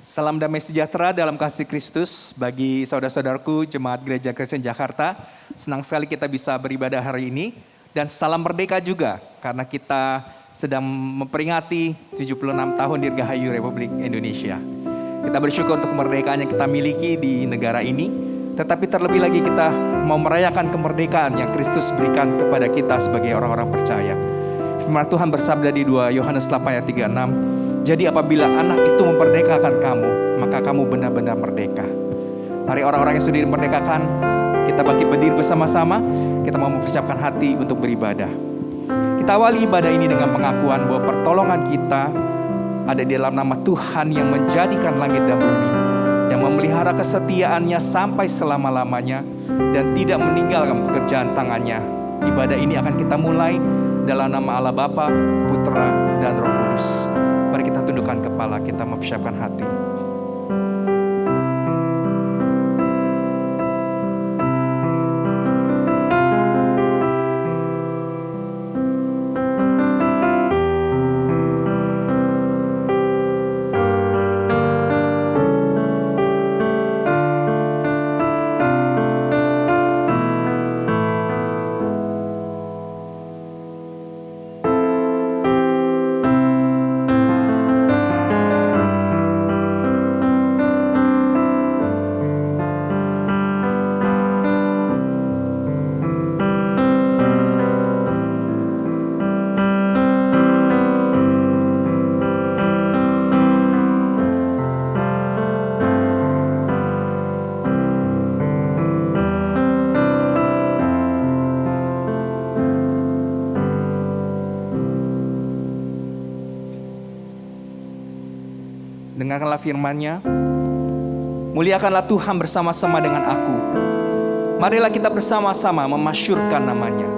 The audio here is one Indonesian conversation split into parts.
Salam damai sejahtera dalam kasih Kristus bagi saudara-saudaraku Jemaat Gereja Kristen Jakarta. Senang sekali kita bisa beribadah hari ini. Dan salam merdeka juga karena kita sedang memperingati 76 tahun Dirgahayu Republik Indonesia. Kita bersyukur untuk kemerdekaan yang kita miliki di negara ini. Tetapi terlebih lagi kita mau merayakan kemerdekaan yang Kristus berikan kepada kita sebagai orang-orang percaya. Firman Tuhan bersabda di 2 Yohanes 8 ayat 36. Jadi apabila anak itu memperdekakan kamu, maka kamu benar-benar merdeka. Mari orang-orang yang sudah dimerdekakan, kita bangkit berdiri bersama-sama, kita mau mempersiapkan hati untuk beribadah. Kita awali ibadah ini dengan pengakuan bahwa pertolongan kita ada di dalam nama Tuhan yang menjadikan langit dan bumi, yang memelihara kesetiaannya sampai selama-lamanya, dan tidak meninggalkan pekerjaan tangannya. Ibadah ini akan kita mulai dalam nama Allah Bapa, Putra, dan Roh Kudus. Mari kita tundukkan kepala, kita mempersiapkan hati. Dengarkanlah firman-Nya. Muliakanlah Tuhan bersama-sama dengan aku. Marilah kita bersama-sama memasyurkan nama-Nya.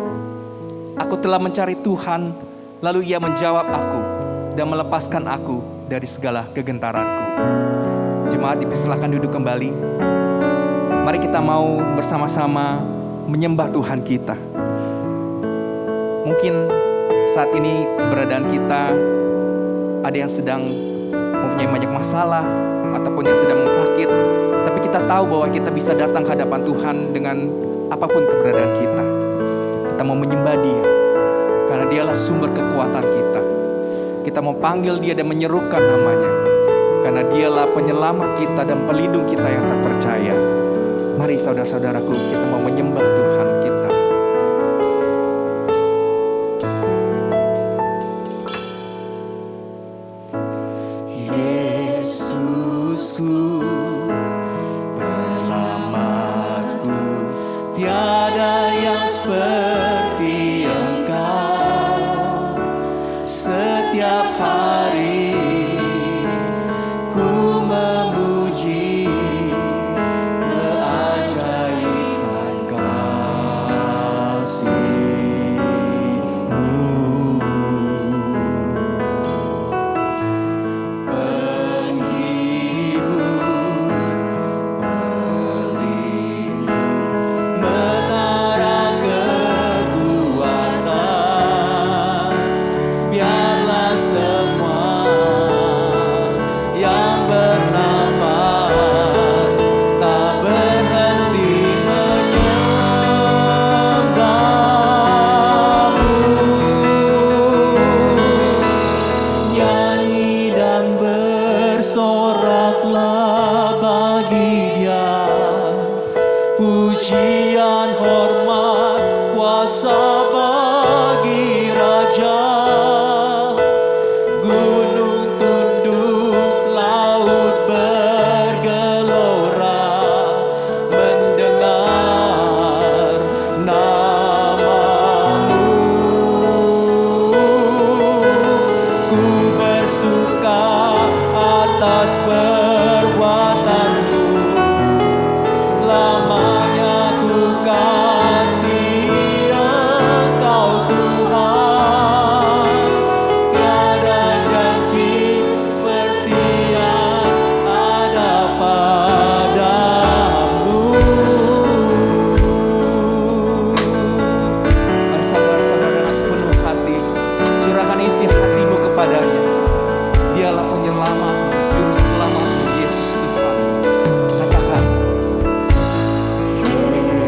Aku telah mencari Tuhan, lalu Ia menjawab aku dan melepaskan aku dari segala kegentaranku. Jemaat dipersilahkan duduk kembali. Mari kita mau bersama-sama menyembah Tuhan kita. Mungkin saat ini keberadaan kita ada yang sedang mempunyai banyak masalah ataupun yang sedang sakit, tapi kita tahu bahwa kita bisa datang ke hadapan Tuhan dengan apapun keberadaan kita. Kita mau menyembah Dia karena Dialah sumber kekuatan kita. Kita mau panggil Dia dan menyerukan namanya karena Dialah penyelamat kita dan pelindung kita yang terpercaya. Mari saudara-saudaraku, kita mau menyembah Tuhan kita. Yesusku, penyelamatku, tiada yang seperti Engkau. Setiap hari ku memuji keajaiban kasih-Mu. Bersoraklah bagi Dia pujian, hormat, kuasa bagi Raja. Gunung tunduk, laut bergelora mendengar nama-Mu. Ku bersuka atas perbuatan-Mu, selamanya ku kasihi Engkau Tuhan. Tiada janji seperti yang ada padamu. Mari saudara-saudara dengan sepenuh hati curahkan isi hatimu kepadanya. Dialah penyelamat, juru selamat, Yesus Tuhan. Katakan,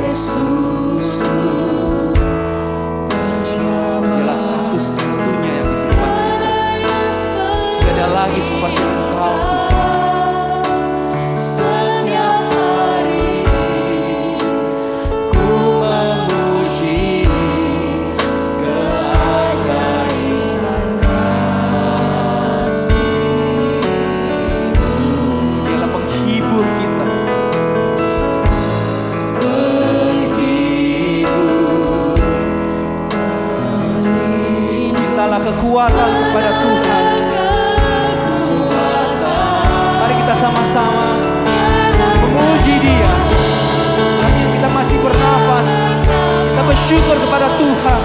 Yesusku, Dialah satu-satunya yang di kehidupan kita. Tidak ada lagi seperti Engkau Tuhan. Setiap hari ku memuji keajaiban kasih-Mu. Dialah penghibur kita. Mintalah kekuatan kepada Tuhan. Mari kita sama-sama memuji Dia. Sambil kita masih bernafas, kita bersyukur kepada Tuhan.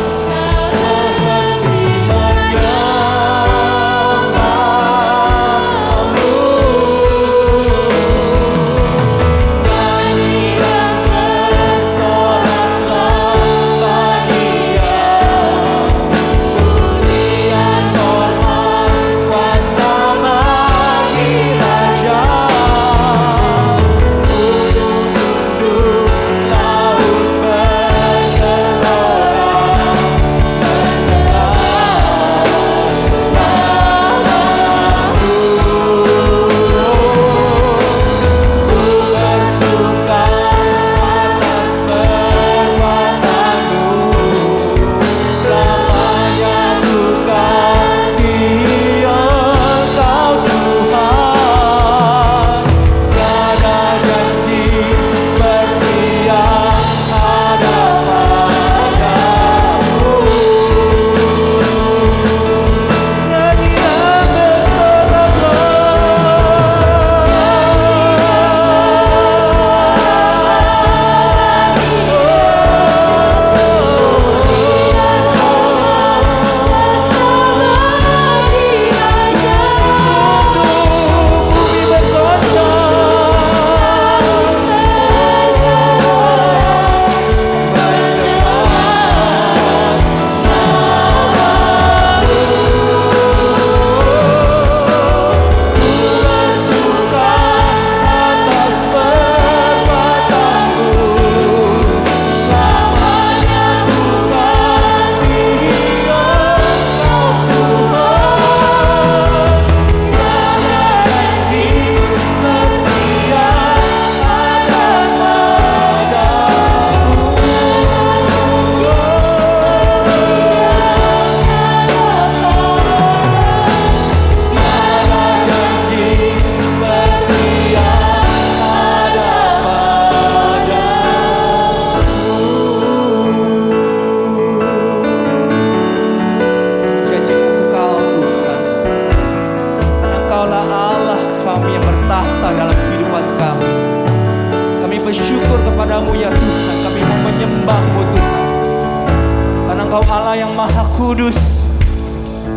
Engkau Allah yang Maha Kudus,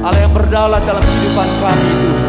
Allah yang berdaulat dalam kehidupan kami Tuhan.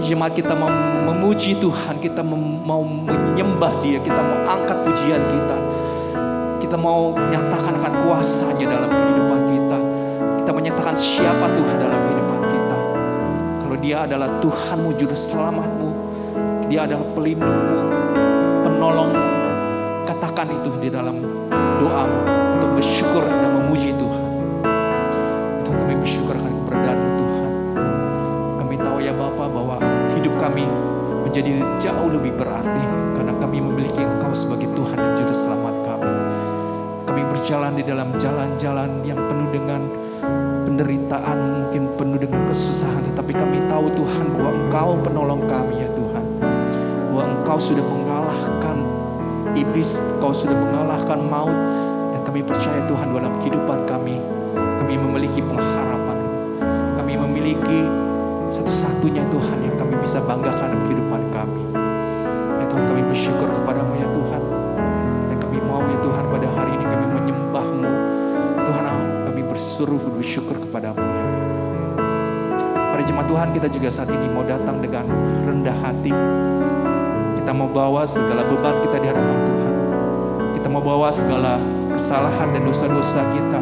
Jemaat kita mau memuji Tuhan, kita mau menyembah Dia, kita mau angkat pujian kita. Kita mau menyatakan akan kuasa-Nya dalam kehidupan kita. Kita menyatakan siapa Tuhan dalam kehidupan kita. Kalau Dia adalah Tuhanmu, juru selamatmu, Dia adalah pelindungmu, penolongmu. Katakan itu di dalam doamu untuk bersyukur dan memuji Tuhan. Tuhan, kami bersyukur akan keberadaan-Mu Tuhan. Kami tahu ya Bapa bahwa hidup kami menjadi jauh lebih berarti karena kami memiliki Engkau sebagai Tuhan dan Juru Selamat kami. Kami berjalan di dalam jalan-jalan yang penuh dengan penderitaan, mungkin penuh dengan kesusahan, tetapi kami tahu Tuhan bahwa Engkau penolong kami ya Tuhan. Bahwa Engkau sudah mengalahkan iblis, Engkau sudah mengalahkan maut, dan kami percaya Tuhan dalam kehidupan kami memiliki pengharapan. Kami memiliki satu-satunya Tuhan yang kami bisa banggakan dalam kehidupan kami. Ya Tuhan, kami bersyukur kepadamu ya Tuhan. Dan kami mau ya Tuhan pada hari ini kami menyembah-Mu. Tuhan, kami bersyukur kepadamu ya Tuhan. Para jemaat Tuhan, kita juga saat ini mau datang dengan rendah hati. Kita mau bawa segala beban kita di hadapan Tuhan. Kita mau bawa segala kesalahan dan dosa-dosa kita.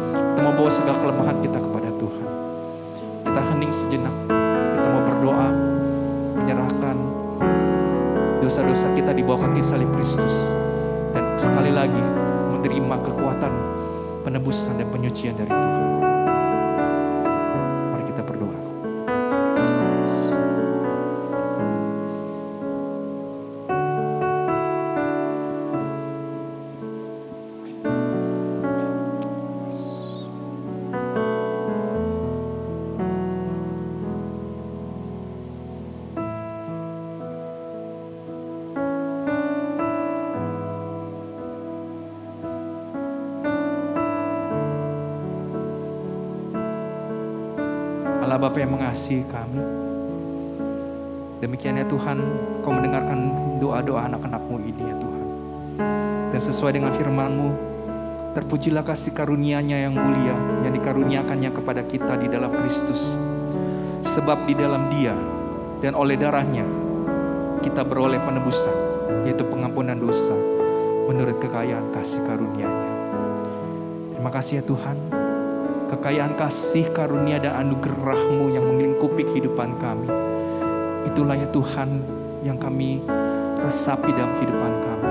Kita mau bawa segala kelemahan kita kepada Tuhan. Kita hening sejenak. Kita mau berdoa, menyerahkan dosa-dosa kita di bawah kaki salib Kristus. Dan sekali lagi menerima kekuatan penebusan dan penyucian dari Tuhan. Mari kita berdoa. Allah Bapa yang mengasihi kami, demikian ya Tuhan, Kau mendengarkan doa-doa anak-anak-Mu ini ya Tuhan. Dan sesuai dengan firman-Mu, terpujilah kasih karunia-Nya yang mulia yang dikaruniakannya kepada kita di dalam Kristus. Sebab di dalam Dia dan oleh darah-Nya kita beroleh penebusan, yaitu pengampunan dosa menurut kekayaan kasih karunia-Nya. Terima kasih ya Tuhan, kekayaan kasih karunia dan anugerah-Mu yang melingkupi kehidupan kami. Itulah ya Tuhan yang kami resapi dalam kehidupan kami.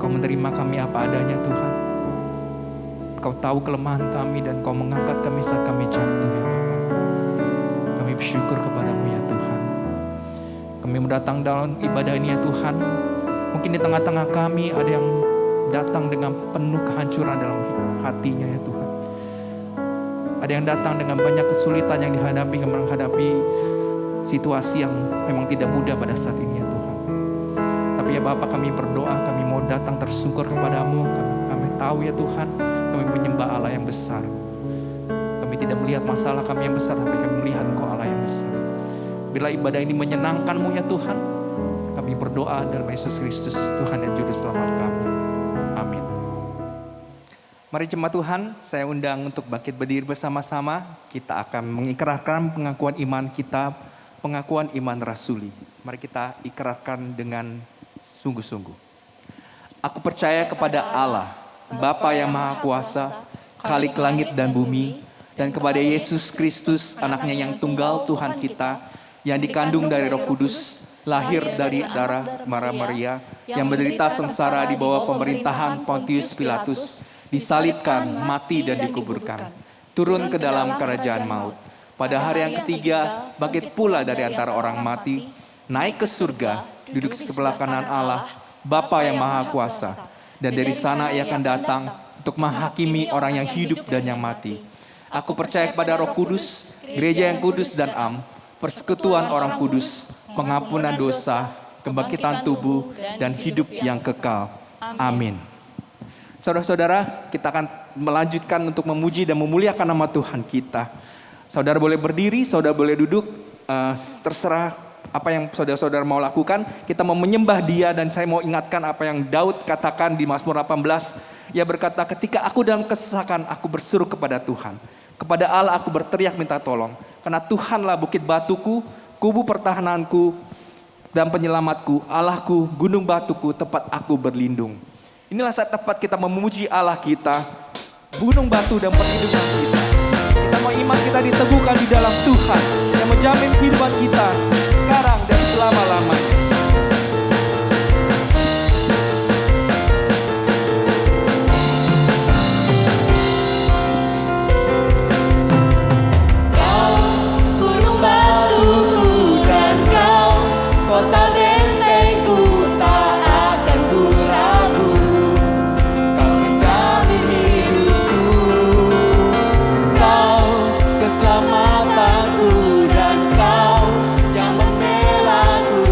Kau menerima kami apa adanya Tuhan. Kau tahu kelemahan kami dan Kau mengangkat kami saat kami jatuh ya Bapa. Kami bersyukur kepadamu ya Tuhan. Kami mendatang dalam ibadah ini ya Tuhan. Mungkin di tengah-tengah kami ada yang datang dengan penuh kehancuran dalam hatinya ya Tuhan. Ada yang datang dengan banyak kesulitan yang dihadapi, menghadapi situasi yang memang tidak mudah pada saat ini ya Tuhan. Tapi ya Bapa, kami berdoa, kami mau datang tersungkur kepadamu. Kami tahu ya Tuhan, kami menyembah Allah yang besar. Kami tidak melihat masalah kami yang besar, tapi kami melihat Engkau Allah yang besar. Bila ibadah ini menyenangkan-Mu ya Tuhan, kami berdoa dalam Yesus Kristus, Tuhan dan Juru Selamat kami. Amin. Mari jemaat Tuhan, saya undang untuk bangkit berdiri bersama-sama. Kita akan mengikrarkan pengakuan iman kita, pengakuan iman rasuli. Mari kita ikrarkan dengan sungguh-sungguh. Aku percaya kepada Allah, Bapa yang Maha Kuasa, Khalik langit dan bumi, dan kepada Yesus Kristus, anaknya yang tunggal Tuhan kita, yang dikandung dari Roh Kudus, lahir dari darah Maria, yang menderita sengsara di bawah pemerintahan Pontius Pilatus, disalibkan, mati dan dikuburkan, turun ke dalam kerajaan maut. Pada hari yang ketiga, bangkit pula dari antara orang mati, naik ke surga, duduk sebelah kanan Allah, Bapa yang Maha Kuasa, dan dari sana Ia akan datang untuk menghakimi orang yang hidup dan yang mati. Aku percaya kepada Roh Kudus, gereja yang kudus dan am, persekutuan orang kudus, pengampunan dosa, kebangkitan tubuh, dan hidup yang kekal. Amin. Saudara-saudara, kita akan melanjutkan untuk memuji dan memuliakan nama Tuhan kita. Saudara boleh berdiri, saudara boleh duduk, terserah apa yang saudara-saudara mau lakukan. Kita mau menyembah Dia, dan saya mau ingatkan apa yang Daud katakan di Mazmur 18. Ia berkata, ketika aku dalam kesesakan, aku berseru kepada Tuhan. Kepada Allah aku berteriak minta tolong. Karena Tuhanlah bukit batuku, kubu pertahananku, dan penyelamatku, Allahku, gunung batuku, tempat aku berlindung. Inilah saat tepat kita memuji Allah kita, gunung batu dan perlindungan kita. Kita mau iman kita diteguhkan di dalam Tuhan yang menjamin kehidupan kita sekarang dan selama-lamanya. Kota bentengku tak akan ku ragu, Kau menjamin hidupku, Kau keselamatanku, dan Kau yang membelaku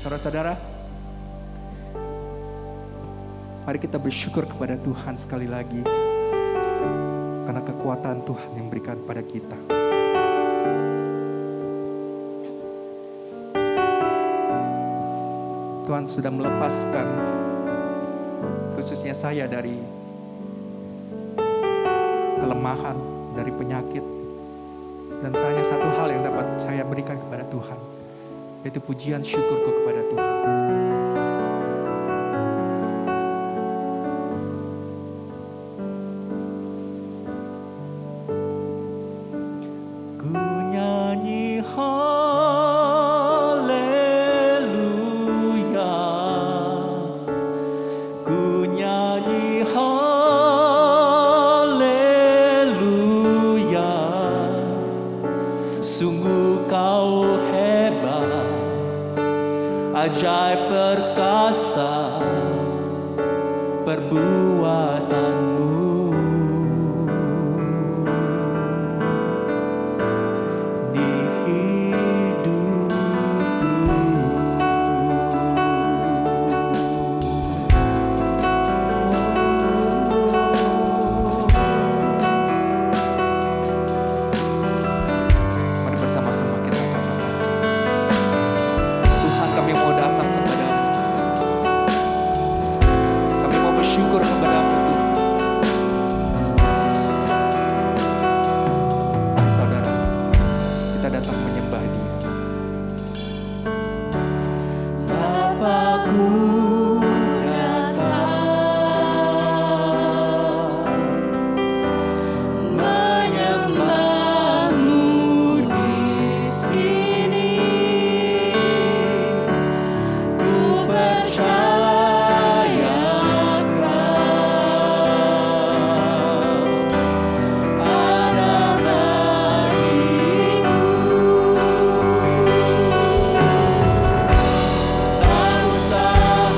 Saudara-saudara, mari kita bersyukur kepada Tuhan sekali lagi karena kekuatan Tuhan yang berikan pada kita. Tuhan sudah melepaskan khususnya saya dari kelemahan, dari penyakit. Dan hanya satu hal yang dapat saya berikan kepada Tuhan, yaitu pujian syukurku kepada Tuhan. Ku nyanyi haleluya, ku nyanyi haleluya, sungguh kau hebat, ajaib perkasa perbuatanmu. Di hidupku, mari bersama-sama kita katakan, Tuhan, kami mau datang kepadamu. Kami mau bersyukur kepadamu, Tuhan. Mari saudara, kita datang menyembah Dia. Bapakku datang menyembahmu di sini. Ku percaya Kau ada bagiku. Tak usah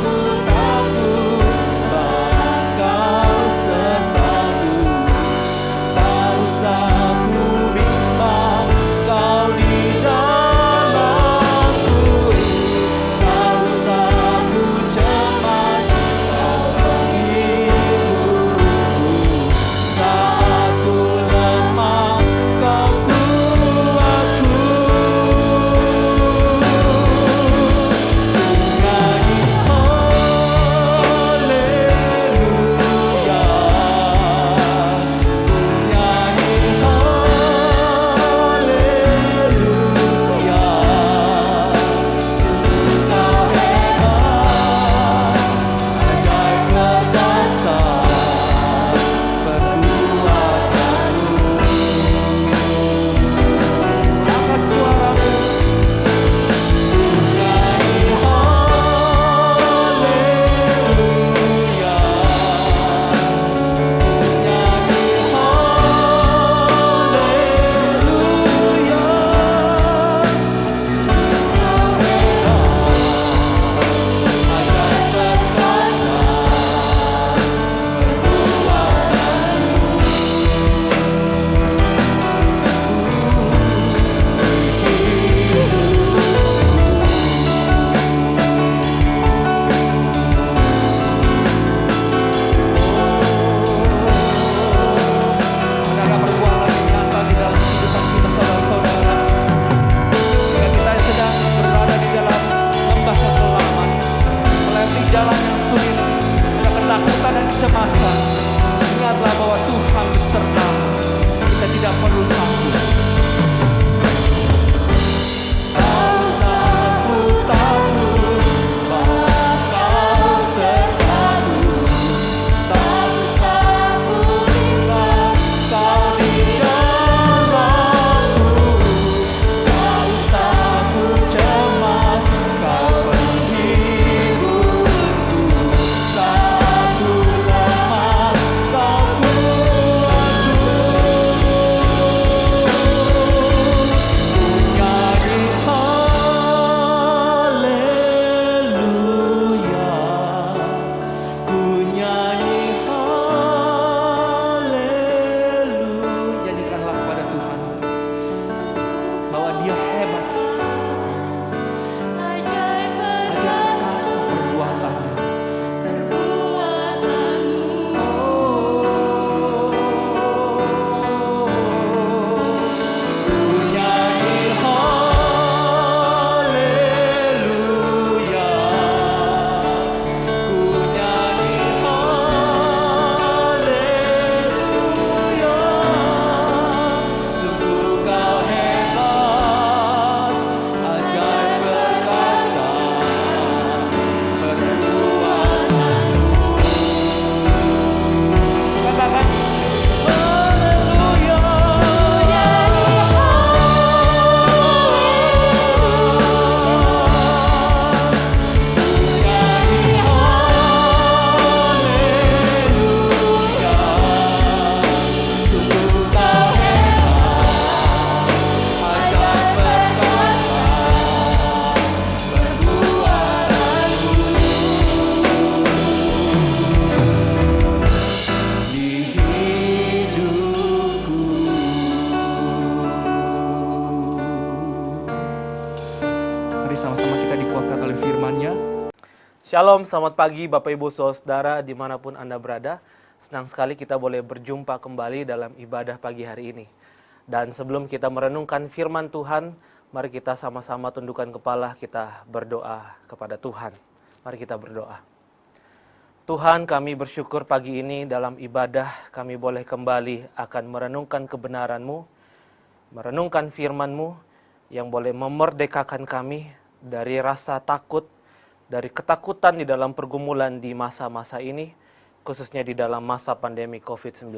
Mari sama-sama kita dikuatkan oleh firman-Nya. Shalom, selamat pagi Bapak Ibu Saudara dimanapun Anda berada. Senang sekali kita boleh berjumpa kembali dalam ibadah pagi hari ini. Dan sebelum kita merenungkan firman Tuhan, mari kita sama-sama tundukkan kepala, kita berdoa kepada Tuhan. Mari kita berdoa. Tuhan, kami bersyukur pagi ini dalam ibadah kami boleh kembali akan merenungkan kebenaran-Mu, merenungkan firman-Mu yang boleh memerdekakan kami dari rasa takut, dari ketakutan di dalam pergumulan di masa-masa ini, khususnya di dalam masa pandemi COVID-19.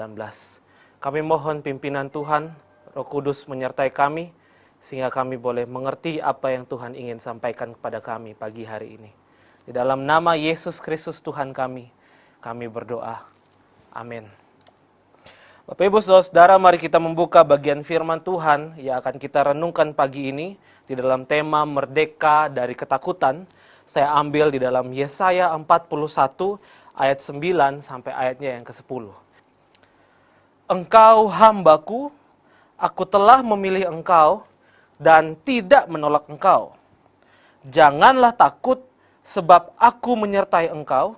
Kami mohon pimpinan Tuhan, Roh Kudus menyertai kami, sehingga kami boleh mengerti apa yang Tuhan ingin sampaikan kepada kami pagi hari ini. Di dalam nama Yesus Kristus Tuhan kami berdoa. Amin. Bapak Ibu Saudara, mari kita membuka bagian firman Tuhan yang akan kita renungkan pagi ini di dalam tema merdeka dari ketakutan. Saya ambil di dalam Yesaya 41 ayat 9 sampai ayatnya yang ke-10. Engkau hambaku, aku telah memilih engkau dan tidak menolak engkau. Janganlah takut sebab aku menyertai engkau.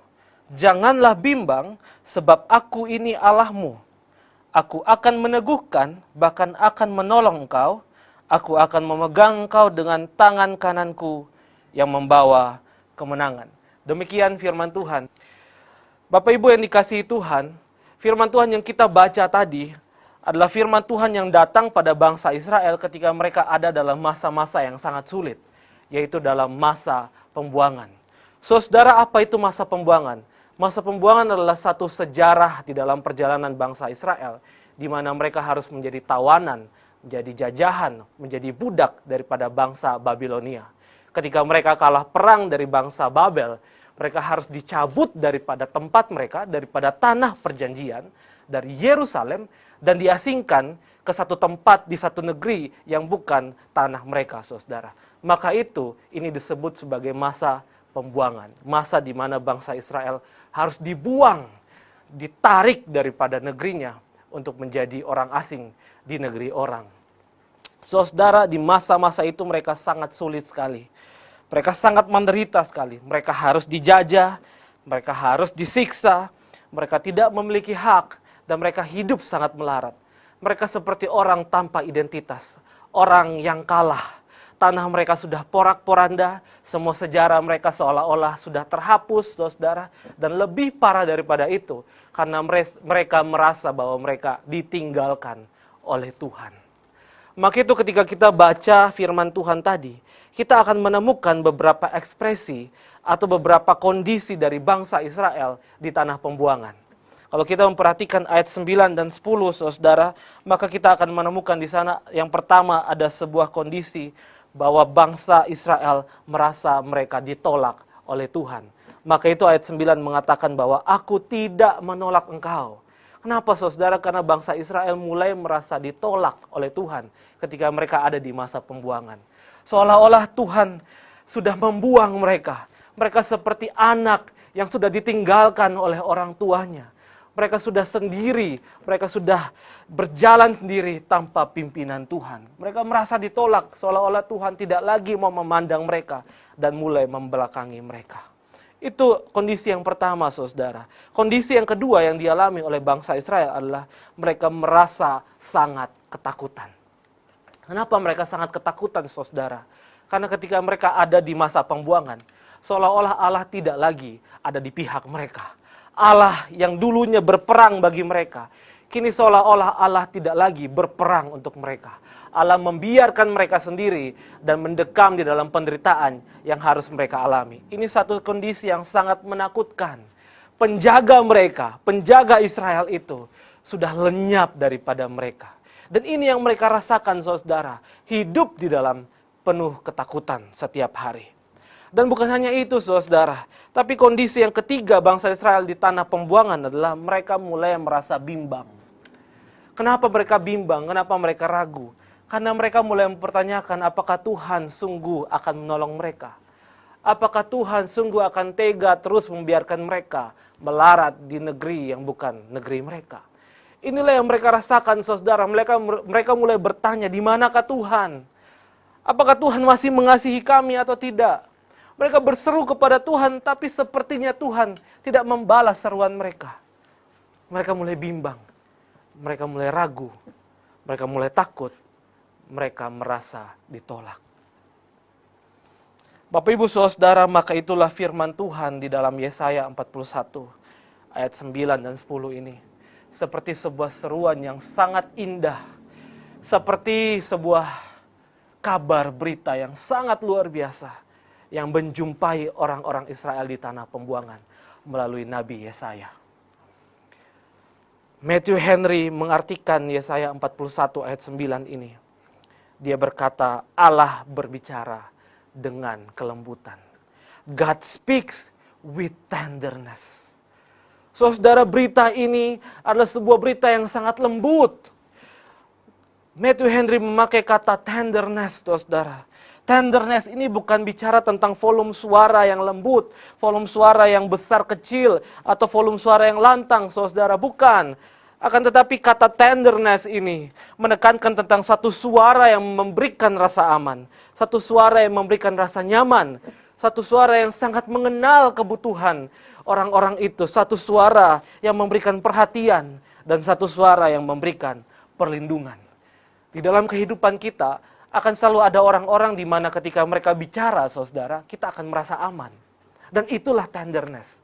Janganlah bimbang sebab aku ini Allahmu. Aku akan meneguhkan, bahkan akan menolong engkau. Aku akan memegang engkau dengan tangan kananku yang membawa kemenangan. Demikian firman Tuhan. Bapak Ibu yang dikasihi Tuhan, firman Tuhan yang kita baca tadi adalah firman Tuhan yang datang pada bangsa Israel ketika mereka ada dalam masa-masa yang sangat sulit, yaitu dalam masa pembuangan. Saudara, apa itu masa pembuangan? Masa pembuangan adalah satu sejarah di dalam perjalanan bangsa Israel, di mana mereka harus menjadi tawanan, menjadi jajahan, menjadi budak daripada bangsa Babilonia. Ketika mereka kalah perang dari bangsa Babel, mereka harus dicabut daripada tempat mereka, daripada tanah perjanjian, dari Yerusalem, dan diasingkan ke satu tempat di satu negeri yang bukan tanah mereka, saudara. Maka itu, ini disebut sebagai masa pembuangan. Masa di mana bangsa Israel harus dibuang, ditarik daripada negerinya untuk menjadi orang asing di negeri orang. Saudara, di masa-masa itu mereka sangat sulit sekali. Mereka sangat menderita sekali. Mereka harus dijajah, mereka harus disiksa, mereka tidak memiliki hak, dan mereka hidup sangat melarat. Mereka seperti orang tanpa identitas, orang yang kalah. Tanah mereka sudah porak-poranda, semua sejarah mereka seolah-olah sudah terhapus, saudara. Dan lebih parah daripada itu, karena mereka merasa bahwa mereka ditinggalkan oleh Tuhan. Maka itu ketika kita baca firman Tuhan tadi, kita akan menemukan beberapa ekspresi atau beberapa kondisi dari bangsa Israel di tanah pembuangan. Kalau kita memperhatikan ayat 9 dan 10, saudara, maka kita akan menemukan di sana yang pertama ada sebuah kondisi bahwa bangsa Israel merasa mereka ditolak oleh Tuhan. Maka itu ayat 9 mengatakan bahwa aku tidak menolak engkau. Kenapa saudara? Karena bangsa Israel mulai merasa ditolak oleh Tuhan ketika mereka ada di masa pembuangan. Seolah-olah Tuhan sudah membuang mereka. Mereka seperti anak yang sudah ditinggalkan oleh orang tuanya. Mereka sudah sendiri, mereka sudah berjalan sendiri tanpa pimpinan Tuhan. Mereka merasa ditolak, seolah-olah Tuhan tidak lagi mau memandang mereka dan mulai membelakangi mereka. Itu kondisi yang pertama, saudara. Kondisi yang kedua yang dialami oleh bangsa Israel adalah mereka merasa sangat ketakutan. Kenapa mereka sangat ketakutan, saudara? Karena ketika mereka ada di masa pembuangan, seolah-olah Allah tidak lagi ada di pihak mereka. Allah yang dulunya berperang bagi mereka, kini seolah-olah Allah tidak lagi berperang untuk mereka. Allah membiarkan mereka sendiri dan mendekam di dalam penderitaan yang harus mereka alami. Ini satu kondisi yang sangat menakutkan. Penjaga mereka, penjaga Israel itu sudah lenyap daripada mereka. Dan ini yang mereka rasakan, saudara, hidup di dalam penuh ketakutan setiap hari. Dan bukan hanya itu, saudara, tapi kondisi yang ketiga bangsa Israel di tanah pembuangan adalah mereka mulai merasa bimbang. Kenapa mereka bimbang? Kenapa mereka ragu? Karena mereka mulai mempertanyakan apakah Tuhan sungguh akan menolong mereka. Apakah Tuhan sungguh akan tega terus membiarkan mereka melarat di negeri yang bukan negeri mereka. Inilah yang mereka rasakan, saudara. Mereka mulai bertanya, di manakah Tuhan? Apakah Tuhan masih mengasihi kami atau tidak? Mereka berseru kepada Tuhan, tapi sepertinya Tuhan tidak membalas seruan mereka. Mereka mulai bimbang, mereka mulai ragu, mereka mulai takut, mereka merasa ditolak. Bapak Ibu Saudara, maka itulah firman Tuhan di dalam Yesaya 41 ayat 9 dan 10 ini. Seperti sebuah seruan yang sangat indah, seperti sebuah kabar berita yang sangat luar biasa yang menjumpai orang-orang Israel di tanah pembuangan melalui Nabi Yesaya. Matthew Henry mengartikan Yesaya 41 ayat 9 ini. Dia berkata, Allah berbicara dengan kelembutan. God speaks with tenderness. Saudara, berita ini adalah sebuah berita yang sangat lembut. Matthew Henry memakai kata tenderness, saudara. Tenderness ini bukan bicara tentang volume suara yang lembut, volume suara yang besar kecil, atau volume suara yang lantang, saudara. Bukan. Akan tetapi kata tenderness ini menekankan tentang satu suara yang memberikan rasa aman. Satu suara yang memberikan rasa nyaman. Satu suara yang sangat mengenal kebutuhan orang-orang itu. Satu suara yang memberikan perhatian. Dan satu suara yang memberikan perlindungan. Di dalam kehidupan kita akan selalu ada orang-orang di mana ketika mereka bicara, saudara, kita akan merasa aman. Dan itulah tenderness.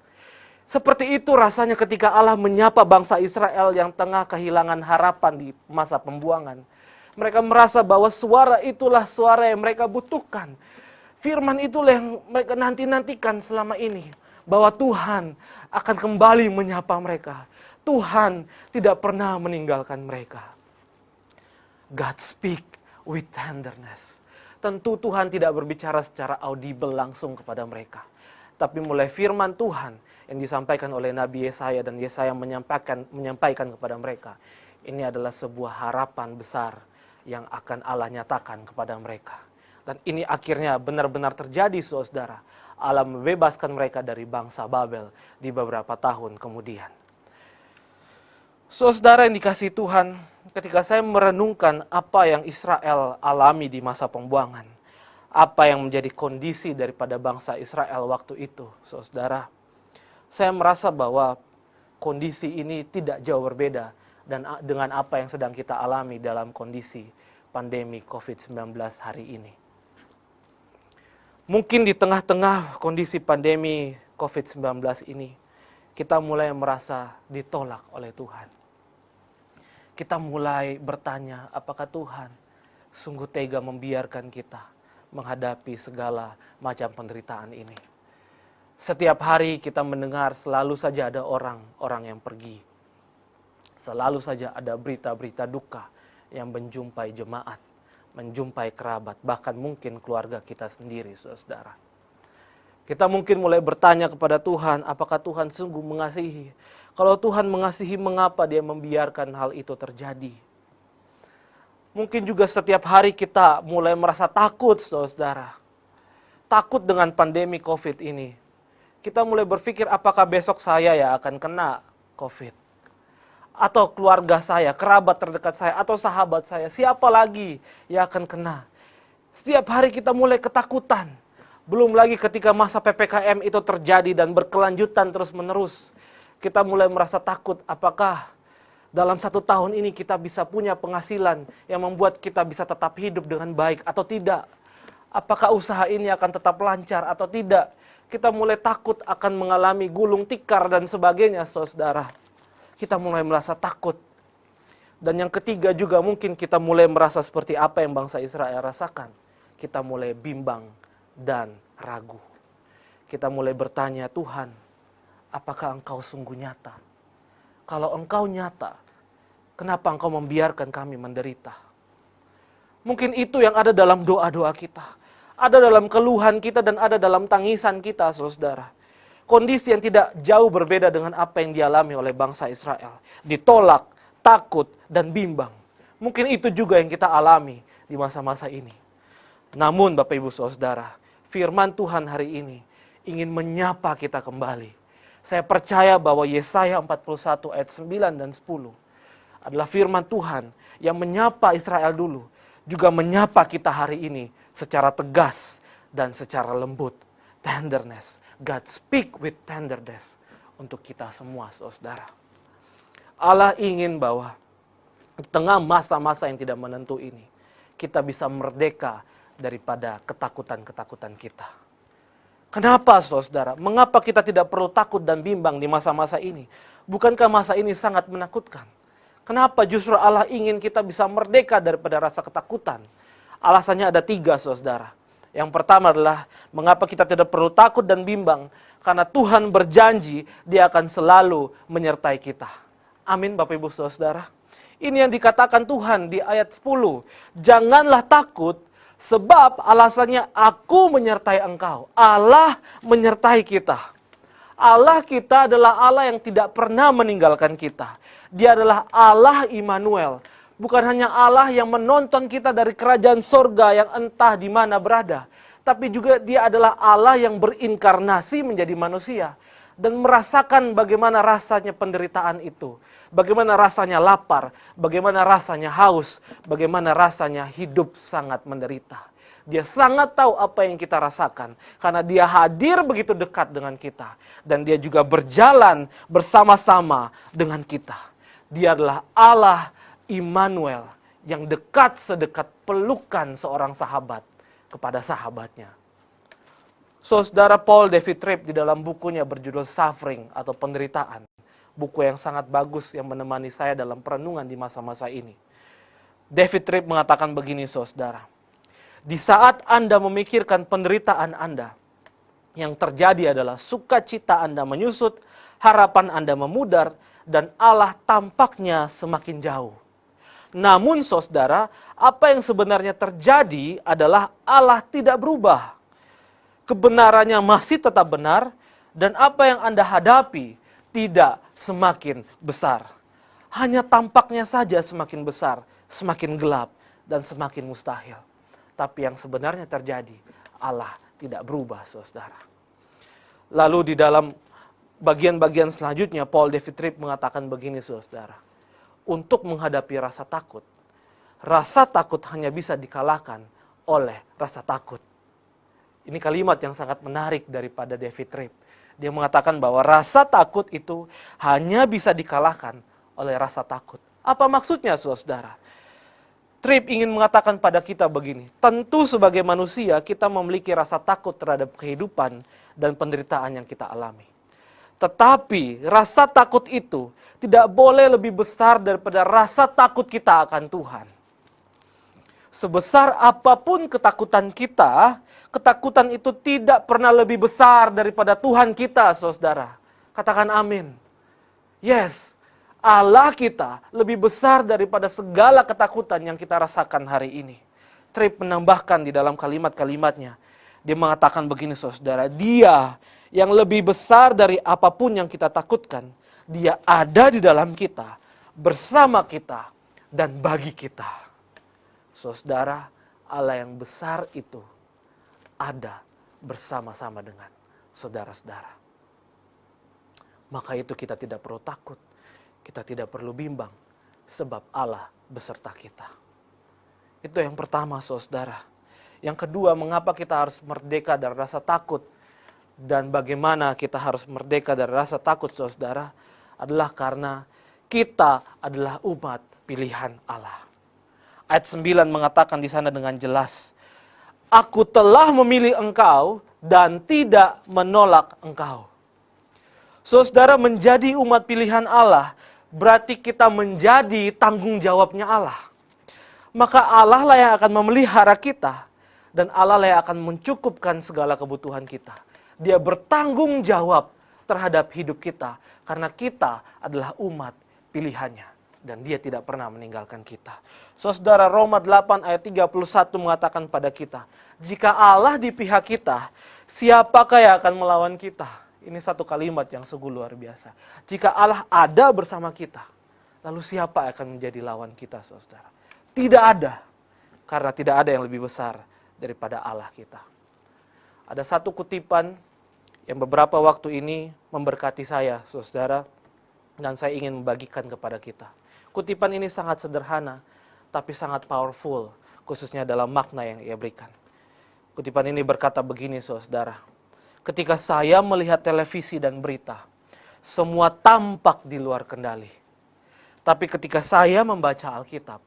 Seperti itu rasanya ketika Allah menyapa bangsa Israel yang tengah kehilangan harapan di masa pembuangan. Mereka merasa bahwa suara itulah suara yang mereka butuhkan. Firman itulah yang mereka nanti-nantikan selama ini. Bahwa Tuhan akan kembali menyapa mereka. Tuhan tidak pernah meninggalkan mereka. God speak with tenderness. Tentu Tuhan tidak berbicara secara audible langsung kepada mereka. Tapi mulai firman Tuhan yang disampaikan oleh Nabi Yesaya dan Yesaya menyampaikan kepada mereka. Ini adalah sebuah harapan besar yang akan Allah nyatakan kepada mereka. Dan ini akhirnya benar-benar terjadi, saudara. Allah membebaskan mereka dari bangsa Babel di beberapa tahun kemudian. Saudara yang dikasihi Tuhan, ketika saya merenungkan apa yang Israel alami di masa pembuangan, apa yang menjadi kondisi daripada bangsa Israel waktu itu, saudara, saya merasa bahwa kondisi ini tidak jauh berbeda dengan apa yang sedang kita alami dalam kondisi pandemi COVID-19 hari ini. Mungkin di tengah-tengah kondisi pandemi COVID-19 ini, kita mulai merasa ditolak oleh Tuhan. Kita mulai bertanya, apakah Tuhan sungguh tega membiarkan kita menghadapi segala macam penderitaan ini. Setiap hari kita mendengar selalu saja ada orang yang pergi. Selalu saja ada berita-berita duka yang menjumpai jemaat, menjumpai kerabat, bahkan mungkin keluarga kita sendiri, saudara. Kita mungkin mulai bertanya kepada Tuhan, apakah Tuhan sungguh mengasihi? Kalau Tuhan mengasihi, mengapa Dia membiarkan hal itu terjadi? Mungkin juga setiap hari kita mulai merasa takut, saudara. Takut dengan pandemi COVID ini. Kita mulai berpikir, apakah besok saya ya akan kena COVID? Atau keluarga saya, kerabat terdekat saya, atau sahabat saya, siapa lagi yang akan kena? Setiap hari kita mulai ketakutan. Belum lagi ketika masa PPKM itu terjadi dan berkelanjutan terus-menerus. Kita mulai merasa takut, apakah dalam 1 tahun ini kita bisa punya penghasilan yang membuat kita bisa tetap hidup dengan baik atau tidak? Apakah usaha ini akan tetap lancar atau tidak? Kita mulai takut akan mengalami gulung tikar dan sebagainya, saudara. Kita mulai merasa takut. Dan yang ketiga juga mungkin kita mulai merasa seperti apa yang bangsa Israel rasakan. Kita mulai bimbang dan ragu. Kita mulai bertanya, Tuhan, apakah Engkau sungguh nyata? Kalau Engkau nyata, kenapa Engkau membiarkan kami menderita? Mungkin itu yang ada dalam doa-doa kita. Ada dalam keluhan kita dan ada dalam tangisan kita, saudara. Kondisi yang tidak jauh berbeda dengan apa yang dialami oleh bangsa Israel. Ditolak, takut, dan bimbang. Mungkin itu juga yang kita alami di masa-masa ini. Namun Bapak Ibu Saudara, firman Tuhan hari ini ingin menyapa kita kembali. Saya percaya bahwa Yesaya 41 ayat 9 dan 10 adalah firman Tuhan yang menyapa Israel dulu, juga menyapa kita hari ini secara tegas dan secara lembut. Tenderness. God speak with tenderness untuk kita semua, saudara. Allah ingin bahwa di tengah masa-masa yang tidak menentu ini, kita bisa merdeka daripada ketakutan-ketakutan kita. Kenapa, saudara? Mengapa kita tidak perlu takut dan bimbang di masa-masa ini? Bukankah masa ini sangat menakutkan? Kenapa justru Allah ingin kita bisa merdeka daripada rasa ketakutan? Alasannya ada 3, saudara. Yang pertama adalah mengapa kita tidak perlu takut dan bimbang? Karena Tuhan berjanji Dia akan selalu menyertai kita. Amin, Bapak Ibu Saudara. Ini yang dikatakan Tuhan di ayat 10. Janganlah takut, sebab alasannya aku menyertai engkau. Allah menyertai kita. Allah kita adalah Allah yang tidak pernah meninggalkan kita. Dia adalah Allah Immanuel. Bukan hanya Allah yang menonton kita dari kerajaan sorga yang entah di mana berada. Tapi juga Dia adalah Allah yang berinkarnasi menjadi manusia. Dan merasakan bagaimana rasanya penderitaan itu. Bagaimana rasanya lapar. Bagaimana rasanya haus. Bagaimana rasanya hidup sangat menderita. Dia sangat tahu apa yang kita rasakan. Karena Dia hadir begitu dekat dengan kita. Dan Dia juga berjalan bersama-sama dengan kita. Dia adalah Allah Immanuel yang dekat sedekat pelukan seorang sahabat kepada sahabatnya. Saudara, Paul David Tripp di dalam bukunya berjudul Suffering atau Penderitaan, buku yang sangat bagus yang menemani saya dalam perenungan di masa-masa ini. David Tripp mengatakan begini, saudara. Di saat Anda memikirkan penderitaan Anda, yang terjadi adalah sukacita Anda menyusut, harapan Anda memudar, dan Allah tampaknya semakin jauh. Namun saudara, apa yang sebenarnya terjadi adalah Allah tidak berubah. Kebenarannya masih tetap benar, dan apa yang Anda hadapi tidak semakin besar. Hanya tampaknya saja semakin besar, semakin gelap, dan semakin mustahil. Tapi yang sebenarnya terjadi, Allah tidak berubah, saudara. Lalu di dalam bagian-bagian selanjutnya, Paul David Tripp mengatakan begini, saudara. Untuk menghadapi rasa takut hanya bisa dikalahkan oleh rasa takut. Ini kalimat yang sangat menarik daripada David Tripp. Dia mengatakan bahwa rasa takut itu hanya bisa dikalahkan oleh rasa takut. Apa maksudnya, saudara? Tripp ingin mengatakan pada kita begini, tentu sebagai manusia kita memiliki rasa takut terhadap kehidupan dan penderitaan yang kita alami. Tetapi rasa takut itu tidak boleh lebih besar daripada rasa takut kita akan Tuhan. Sebesar apapun ketakutan kita, ketakutan itu tidak pernah lebih besar daripada Tuhan kita, saudara. Katakan amin. Yes, Allah kita lebih besar daripada segala ketakutan yang kita rasakan hari ini. Tripp menambahkan di dalam kalimat-kalimatnya. Dia mengatakan begini, saudara. Dia yang lebih besar dari apapun yang kita takutkan, Dia ada di dalam kita, bersama kita, dan bagi kita. Saudara, Allah yang besar itu ada bersama-sama dengan saudara-saudara. Maka itu kita tidak perlu takut, kita tidak perlu bimbang, sebab Allah beserta kita. Itu yang pertama, saudara. Yang kedua, mengapa kita harus merdeka dari rasa takut? Dan bagaimana kita harus merdeka dari rasa takut, saudara, adalah karena kita adalah umat pilihan Allah. Ayat 9 mengatakan di sana dengan jelas, Aku telah memilih engkau dan tidak menolak engkau. Saudara, menjadi umat pilihan Allah berarti kita menjadi tanggung jawabnya Allah. Maka Allah lah yang akan memelihara kita dan Allah lah yang akan mencukupkan segala kebutuhan kita. Dia bertanggung jawab terhadap hidup kita karena kita adalah umat pilihannya dan Dia tidak pernah meninggalkan kita. Saudara, Roma 8 ayat 31 mengatakan pada kita, jika Allah di pihak kita, siapakah yang akan melawan kita? Ini satu kalimat yang sungguh luar biasa. Jika Allah ada bersama kita, lalu siapa akan menjadi lawan kita, saudara? Tidak ada, karena tidak ada yang lebih besar daripada Allah kita. Ada satu kutipan yang beberapa waktu ini memberkati saya, saudara, dan saya ingin membagikan kepada kita. Kutipan ini sangat sederhana, tapi sangat powerful, khususnya dalam makna yang ia berikan. Kutipan ini berkata begini, saudara. Ketika saya melihat televisi dan berita, semua tampak di luar kendali. Tapi ketika saya membaca Alkitab,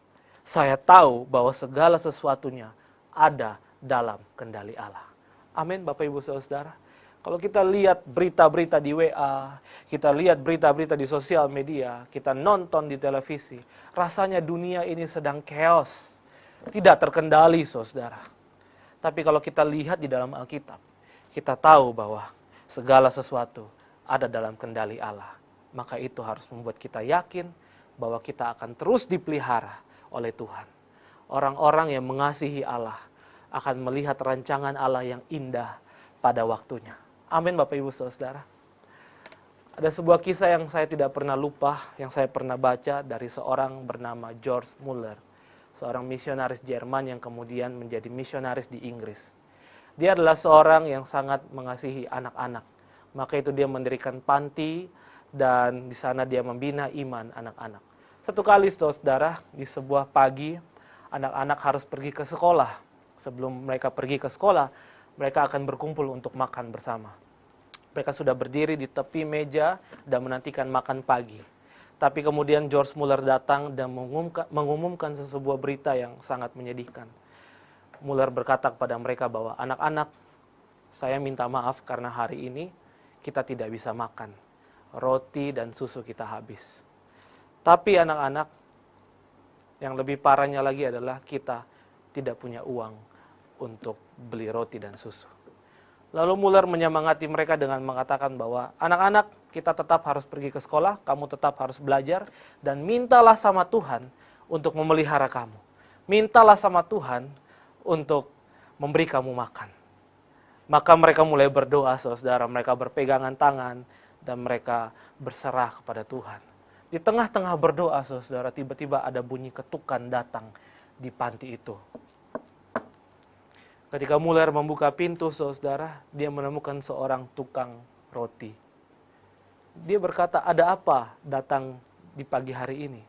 saya tahu bahwa segala sesuatunya ada dalam kendali Allah. Amin, Bapak Ibu Saudara. Kalau kita lihat berita-berita di WA, kita lihat berita-berita di sosial media, kita nonton di televisi, rasanya dunia ini sedang chaos, tidak terkendali, saudara. Tapi kalau kita lihat di dalam Alkitab, kita tahu bahwa segala sesuatu ada dalam kendali Allah. Maka itu harus membuat kita yakin bahwa kita akan terus dipelihara oleh Tuhan. Orang-orang yang mengasihi Allah akan melihat rancangan Allah yang indah pada waktunya. Amin, Bapak Ibu Saudara. Ada sebuah kisah yang saya tidak pernah lupa, yang saya pernah baca dari seorang bernama George Muller. Seorang misionaris Jerman yang kemudian menjadi misionaris di Inggris. Dia adalah seorang yang sangat mengasihi anak-anak. Maka itu dia mendirikan panti dan di sana dia membina iman anak-anak. Satu kali, saudara, di sebuah pagi, anak-anak harus pergi ke sekolah. Sebelum mereka pergi ke sekolah, mereka akan berkumpul untuk makan bersama. Mereka sudah berdiri di tepi meja dan menantikan makan pagi. Tapi kemudian George Muller datang dan mengumumkan sebuah berita yang sangat menyedihkan. Muller berkata kepada mereka bahwa anak-anak, saya minta maaf karena hari ini kita tidak bisa makan. Roti dan susu kita habis. Tapi anak-anak, yang lebih parahnya lagi adalah kita tidak punya uang untuk beli roti dan susu. Lalu Muller menyemangati mereka dengan mengatakan bahwa anak-anak, kita tetap harus pergi ke sekolah, kamu tetap harus belajar, dan mintalah sama Tuhan untuk memelihara kamu. Mintalah sama Tuhan untuk memberi kamu makan. Maka mereka mulai berdoa, saudara, mereka berpegangan tangan, dan mereka berserah kepada Tuhan. Di tengah-tengah berdoa, saudara, tiba-tiba ada bunyi ketukan datang di panti itu. Ketika Muller membuka pintu, saudara, dia menemukan seorang tukang roti. Dia berkata, ada apa datang di pagi hari ini?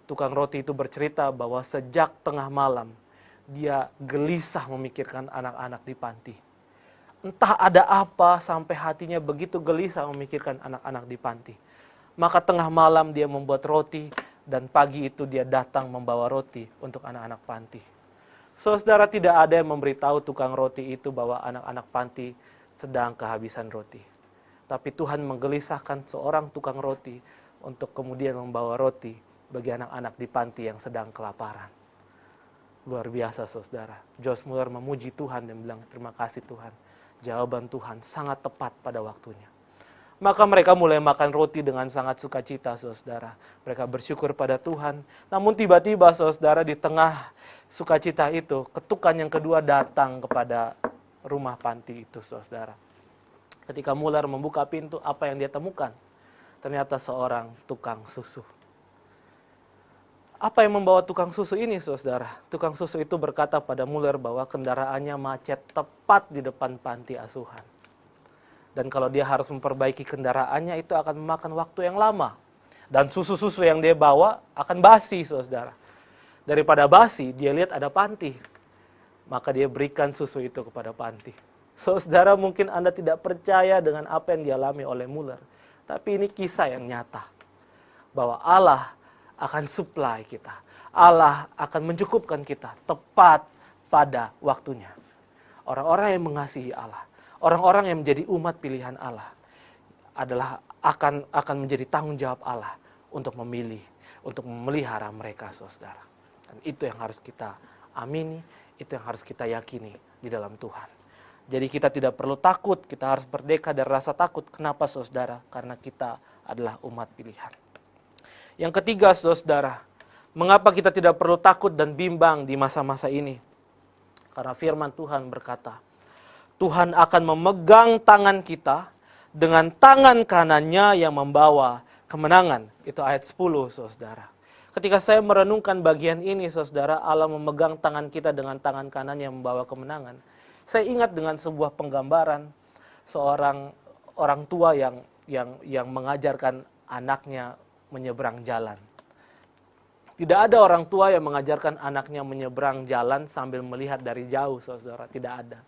Tukang roti itu bercerita bahwa sejak tengah malam, dia gelisah memikirkan anak-anak di panti. Entah ada apa sampai hatinya begitu gelisah memikirkan anak-anak di panti. Maka tengah malam dia membuat roti, dan pagi itu dia datang membawa roti untuk anak-anak panti. Saudara, tidak ada yang memberitahu tukang roti itu bahwa anak-anak panti sedang kehabisan roti. Tapi Tuhan menggelisahkan seorang tukang roti untuk kemudian membawa roti bagi anak-anak di panti yang sedang kelaparan. Luar biasa, saudara. George Muller memuji Tuhan dan bilang, terima kasih Tuhan. Jawaban Tuhan sangat tepat pada waktunya. Maka mereka mulai makan roti dengan sangat sukacita, saudara. Mereka bersyukur pada Tuhan. Namun tiba-tiba, saudara, di tengah sukacita itu, ketukan yang kedua datang kepada rumah panti itu, saudara. Ketika Muller membuka pintu, apa yang dia temukan? Ternyata seorang tukang susu. Apa yang membawa tukang susu ini, saudara? Tukang susu itu berkata pada Muller bahwa kendaraannya macet tepat di depan panti asuhan. Dan kalau dia harus memperbaiki kendaraannya, itu akan memakan waktu yang lama. Dan susu-susu yang dia bawa akan basi, saudara. Daripada basi, dia lihat ada panti. Maka dia berikan susu itu kepada panti. Saudara, mungkin Anda tidak percaya dengan apa yang dialami oleh Muller. Tapi ini kisah yang nyata. Bahwa Allah akan supply kita. Allah akan mencukupkan kita tepat pada waktunya. Orang-orang yang mengasihi Allah, orang-orang yang menjadi umat pilihan Allah adalah akan menjadi tanggung jawab Allah untuk memilih, untuk memelihara mereka, saudara. Dan itu yang harus kita amini, itu yang harus kita yakini di dalam Tuhan. Jadi kita tidak perlu takut, kita harus merdeka dari rasa takut. Kenapa, saudara? Karena kita adalah umat pilihan. Yang ketiga, saudara, mengapa kita tidak perlu takut dan bimbang di masa-masa ini? Karena firman Tuhan berkata, Tuhan akan memegang tangan kita dengan tangan kanannya yang membawa kemenangan. Itu ayat 10, saudara. Ketika saya merenungkan bagian ini, saudara, Allah memegang tangan kita dengan tangan kanan yang membawa kemenangan. Saya ingat dengan sebuah penggambaran seorang orang tua yang mengajarkan anaknya menyeberang jalan. Tidak ada orang tua yang mengajarkan anaknya menyeberang jalan sambil melihat dari jauh, saudara. Tidak ada.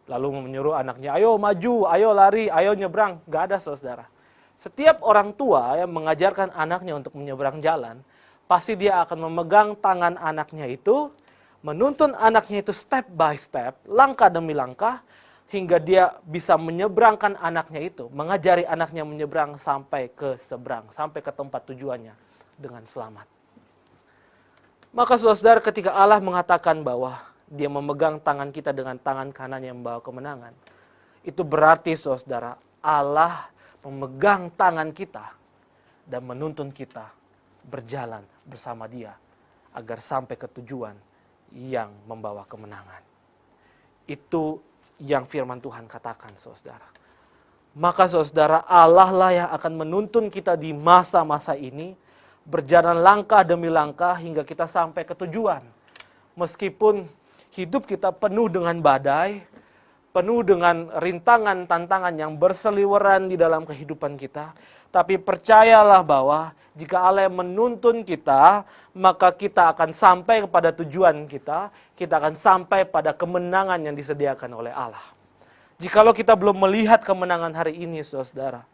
Lalu menyuruh anaknya, ayo maju, ayo lari, ayo nyebrang. Gak ada, saudara. Setiap orang tua yang mengajarkan anaknya untuk menyeberang jalan, pasti dia akan memegang tangan anaknya itu, menuntun anaknya itu step by step, langkah demi langkah, hingga dia bisa menyeberangkan anaknya itu, mengajari anaknya menyeberang sampai ke seberang, sampai ke tempat tujuannya dengan selamat. Maka saudara, ketika Allah mengatakan bahwa dia memegang tangan kita dengan tangan kanan yang membawa kemenangan, itu berarti saudara, Allah memegang tangan kita dan menuntun kita berjalan bersama dia agar sampai ke tujuan yang membawa kemenangan. Itu yang firman Tuhan katakan, saudara. Maka saudara, Allah lah yang akan menuntun kita di masa-masa ini, berjalan langkah demi langkah hingga kita sampai ke tujuan. Meskipun hidup kita penuh dengan badai, penuh dengan rintangan, tantangan yang berseliweran di dalam kehidupan kita, tapi percayalah bahwa jika Allah menuntun kita, maka kita akan sampai kepada tujuan kita akan sampai pada kemenangan yang disediakan oleh Allah. Jikalau kita belum melihat kemenangan hari ini, saudara,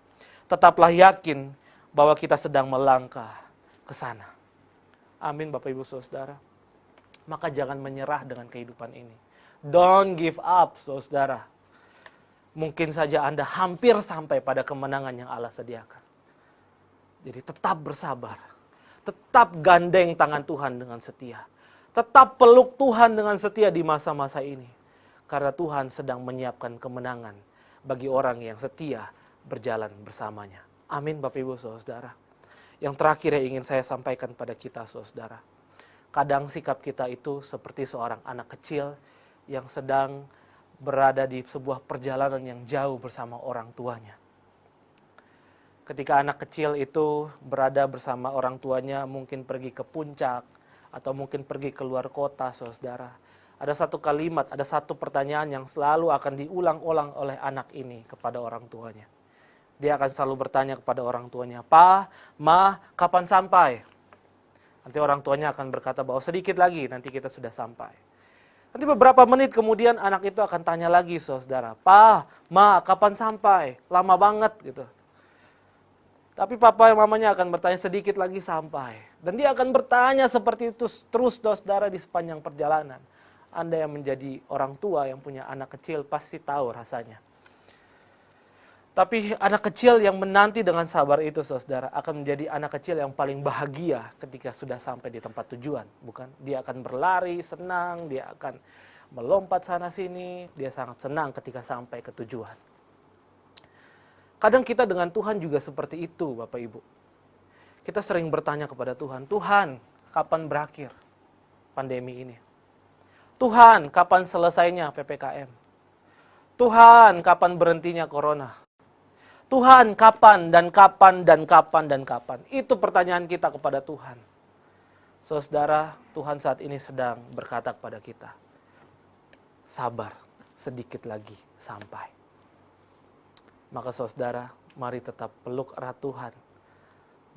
tetaplah yakin bahwa kita sedang melangkah ke sana. Amin, Bapak Ibu Saudara. Maka jangan menyerah dengan kehidupan ini. Don't give up, saudara. Mungkin saja Anda hampir sampai pada kemenangan yang Allah sediakan. Jadi tetap bersabar. Tetap gandeng tangan Tuhan dengan setia. Tetap peluk Tuhan dengan setia di masa-masa ini. Karena Tuhan sedang menyiapkan kemenangan bagi orang yang setia berjalan bersamanya. Amin, Bapak Ibu Saudara. Yang terakhir yang ingin saya sampaikan pada kita, saudara. Kadang sikap kita itu seperti seorang anak kecil yang sedang berada di sebuah perjalanan yang jauh bersama orang tuanya. Ketika anak kecil itu berada bersama orang tuanya, mungkin pergi ke puncak, atau mungkin pergi ke luar kota, saudara. Ada satu kalimat, ada satu pertanyaan yang selalu akan diulang-ulang oleh anak ini kepada orang tuanya. Dia akan selalu bertanya kepada orang tuanya, Pa, Ma, kapan sampai? Nanti orang tuanya akan berkata bahwa sedikit lagi, nanti kita sudah sampai. Nanti beberapa menit kemudian anak itu akan tanya lagi, saudara, Pa, Ma, kapan sampai? Lama banget gitu. Tapi papa dan mamanya akan bertanya sedikit lagi sampai. Dan dia akan bertanya seperti itu terus, saudara, di sepanjang perjalanan. Anda yang menjadi orang tua yang punya anak kecil pasti tahu rasanya. Tapi anak kecil yang menanti dengan sabar itu, saudara, akan menjadi anak kecil yang paling bahagia ketika sudah sampai di tempat tujuan. Bukan? Dia akan berlari, senang, dia akan melompat sana-sini, dia sangat senang ketika sampai ke tujuan. Kadang kita dengan Tuhan juga seperti itu, Bapak Ibu. Kita sering bertanya kepada Tuhan, Tuhan, kapan berakhir pandemi ini? Tuhan, kapan selesainya PPKM? Tuhan, kapan berhentinya corona? Tuhan, kapan dan kapan dan kapan dan kapan? Itu pertanyaan kita kepada Tuhan. Saudara, Tuhan saat ini sedang berkata kepada kita, sabar, sedikit lagi sampai. Maka saudara, mari tetap peluk erat Tuhan,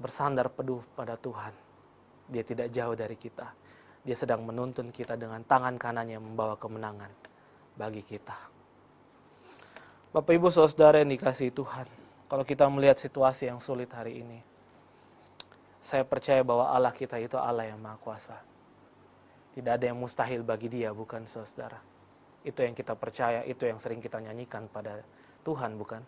bersandar penuh pada Tuhan. Dia tidak jauh dari kita. Dia sedang menuntun kita dengan tangan kanannya membawa kemenangan bagi kita. Bapak Ibu Saudara yang dikasihi Tuhan, kalau kita melihat situasi yang sulit hari ini, saya percaya bahwa Allah kita itu Allah yang Maha Kuasa. Tidak ada yang mustahil bagi Dia, bukan saudara? Itu yang kita percaya, itu yang sering kita nyanyikan pada Tuhan, bukan?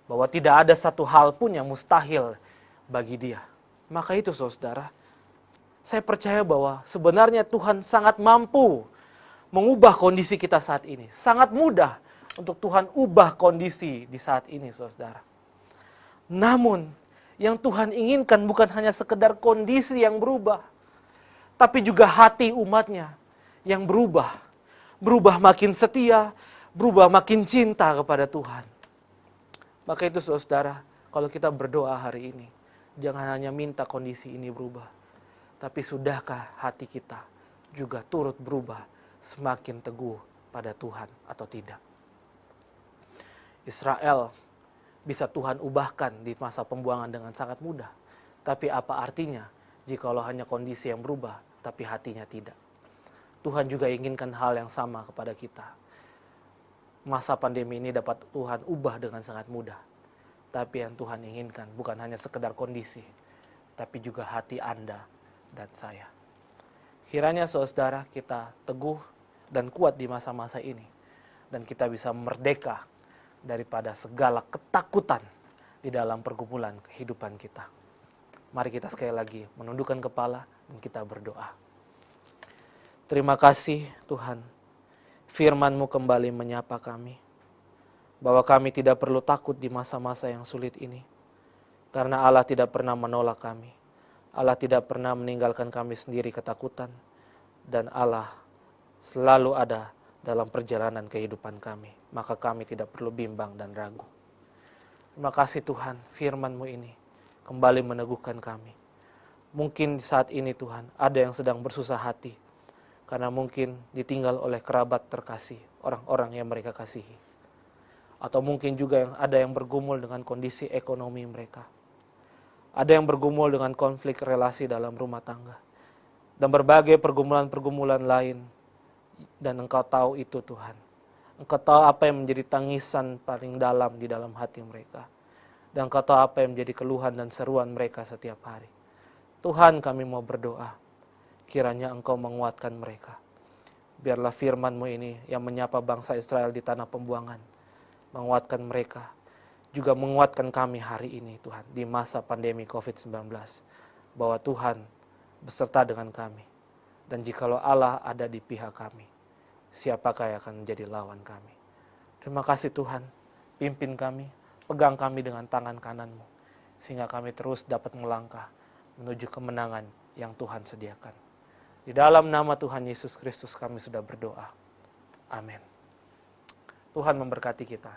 Bahwa tidak ada satu hal pun yang mustahil bagi Dia. Maka itu saudara, saya percaya bahwa sebenarnya Tuhan sangat mampu mengubah kondisi kita saat ini. Sangat mudah untuk Tuhan ubah kondisi di saat ini, saudara. Namun, yang Tuhan inginkan bukan hanya sekedar kondisi yang berubah, tapi juga hati umatnya yang berubah. Berubah makin setia, berubah makin cinta kepada Tuhan. Maka itu saudara, kalau kita berdoa hari ini, jangan hanya minta kondisi ini berubah, tapi sudahkah hati kita juga turut berubah semakin teguh pada Tuhan atau tidak? Israel bisa Tuhan ubahkan di masa pembuangan dengan sangat mudah. Tapi apa artinya jikalau hanya kondisi yang berubah, tapi hatinya tidak. Tuhan juga inginkan hal yang sama kepada kita. Masa pandemi ini dapat Tuhan ubah dengan sangat mudah. Tapi yang Tuhan inginkan bukan hanya sekedar kondisi, tapi juga hati Anda dan saya. Kiranya saudara kita teguh dan kuat di masa-masa ini. Dan kita bisa merdeka daripada segala ketakutan di dalam pergumulan kehidupan kita. Mari kita sekali lagi menundukkan kepala dan kita berdoa. Terima kasih Tuhan, firman-Mu kembali menyapa kami, bahwa kami tidak perlu takut di masa-masa yang sulit ini. Karena Allah tidak pernah menolak kami. Allah tidak pernah meninggalkan kami sendiri ketakutan. Dan Allah selalu ada dalam perjalanan kehidupan kami. Maka kami tidak perlu bimbang dan ragu. Terima kasih Tuhan, firman-Mu ini kembali meneguhkan kami. Mungkin saat ini Tuhan, ada yang sedang bersusah hati. Karena mungkin ditinggal oleh kerabat terkasih, orang-orang yang mereka kasihi. Atau mungkin juga ada yang bergumul dengan kondisi ekonomi mereka. Ada yang bergumul dengan konflik relasi dalam rumah tangga. Dan berbagai pergumulan-pergumulan lain. Dan Engkau tahu itu Tuhan. Engkau tahu apa yang menjadi tangisan paling dalam di dalam hati mereka. Dan Engkau tahu apa yang menjadi keluhan dan seruan mereka setiap hari. Tuhan, kami mau berdoa. Kiranya Engkau menguatkan mereka. Biarlah firman-Mu ini yang menyapa bangsa Israel di tanah pembuangan. Menguatkan mereka. Juga menguatkan kami hari ini Tuhan. Di masa pandemi COVID-19. Bahwa Tuhan beserta dengan kami. Dan jikalau Allah ada di pihak kami, siapakah yang akan menjadi lawan kami? Terima kasih Tuhan. Pimpin kami. Pegang kami dengan tangan kanan-Mu. Sehingga kami terus dapat melangkah menuju kemenangan yang Tuhan sediakan. Di dalam nama Tuhan Yesus Kristus kami sudah berdoa. Amin. Tuhan memberkati kita.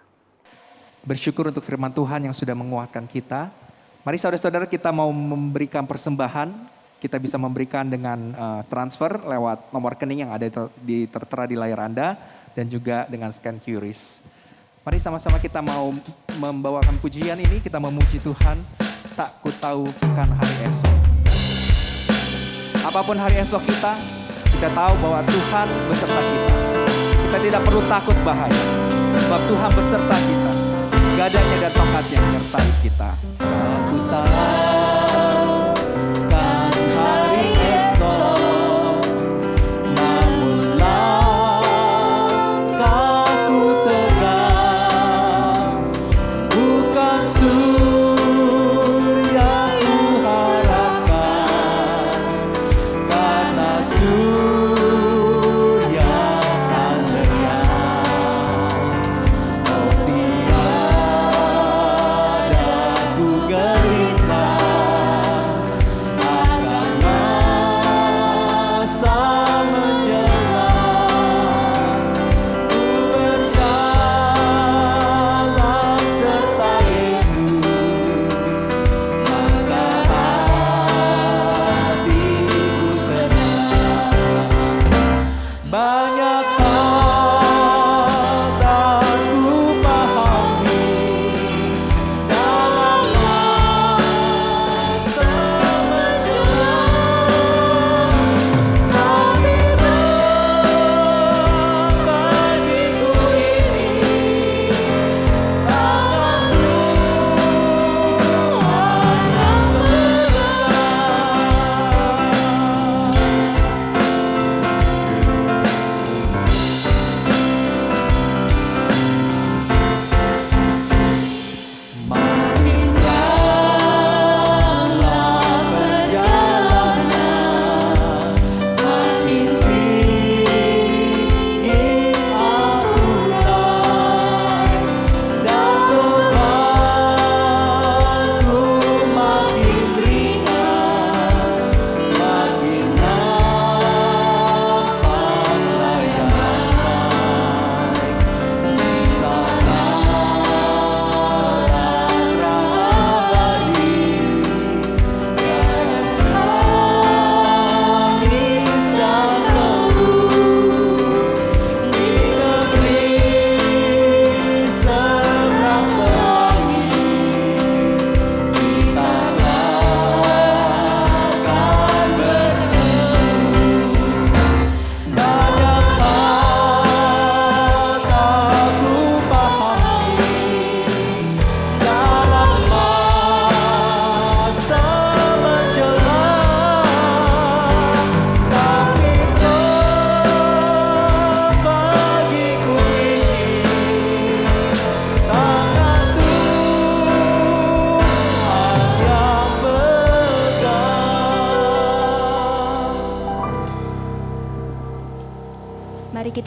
Bersyukur untuk firman Tuhan yang sudah menguatkan kita. Mari saudara-saudara kita mau memberikan persembahan. Kita bisa memberikan dengan transfer lewat nomor rekening yang ada tertera di layar Anda. Dan juga dengan scan QRIS. Mari sama-sama kita mau membawakan pujian ini. Kita memuji Tuhan. Tak ku tahu kan hari esok. Apapun hari esok kita tahu bahwa Tuhan beserta kita. Kita tidak perlu takut bahaya. Sebab Tuhan beserta kita. Gadanya dan tongkatnya menyertai kita. Aku tahu kan hari esok, namun langkahku tegak, bukan surya ku harapkan, karena surya akan lenyap. Oh tiada ku gelisah.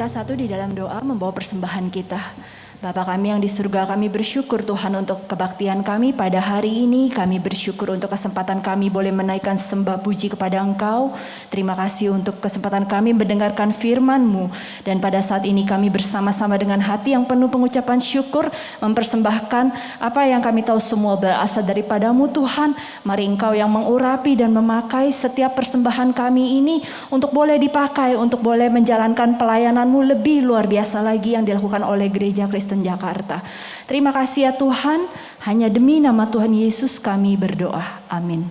kita satu di dalam doa membawa persembahan kita. Bapa kami yang di surga, kami bersyukur Tuhan untuk kebaktian kami pada hari ini. Kami bersyukur untuk kesempatan kami boleh menaikkan sembah puji kepada Engkau. Terima kasih untuk kesempatan kami mendengarkan firman-Mu. Dan pada saat ini kami bersama-sama dengan hati yang penuh pengucapan syukur mempersembahkan apa yang kami tahu semua berasal daripada-Mu Tuhan. Mari Engkau yang mengurapi dan memakai setiap persembahan kami ini untuk boleh dipakai, untuk boleh menjalankan pelayanan-Mu lebih luar biasa lagi yang dilakukan oleh Gereja Kristen Jakarta. Terima kasih ya Tuhan, hanya demi nama Tuhan Yesus kami berdoa. Amin.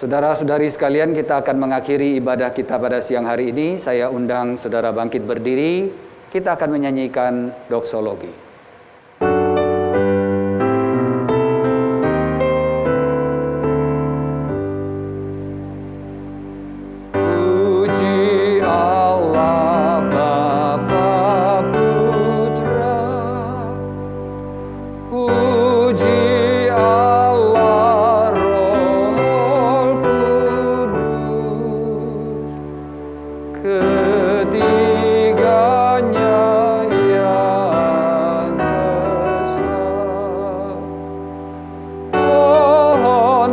Saudara-saudari sekalian, kita akan mengakhiri ibadah kita pada siang hari ini. Saya undang saudara bangkit berdiri. Kita akan menyanyikan doksologi. Puji Allah Bapa Putra, puji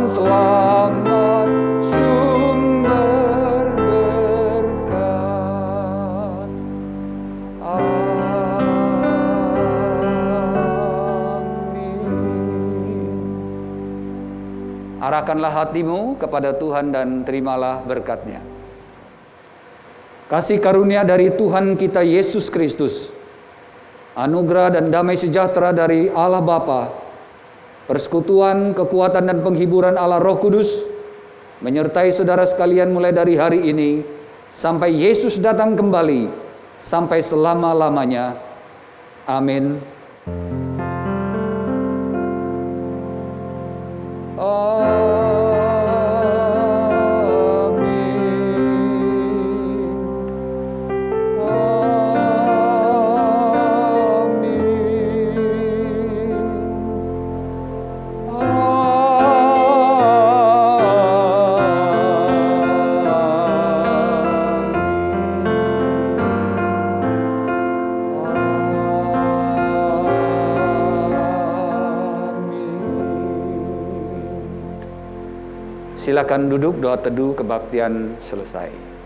selamat sumber berkat. Amin. Arahkanlah hatimu kepada Tuhan dan terimalah berkat-Nya. Kasih karunia dari Tuhan kita Yesus Kristus, anugerah dan damai sejahtera dari Allah Bapa, persekutuan, kekuatan dan penghiburan Allah Roh Kudus menyertai saudara sekalian mulai dari hari ini sampai Yesus datang kembali, sampai selama-lamanya. Amin. Silakan duduk, doa teduh kebaktian selesai.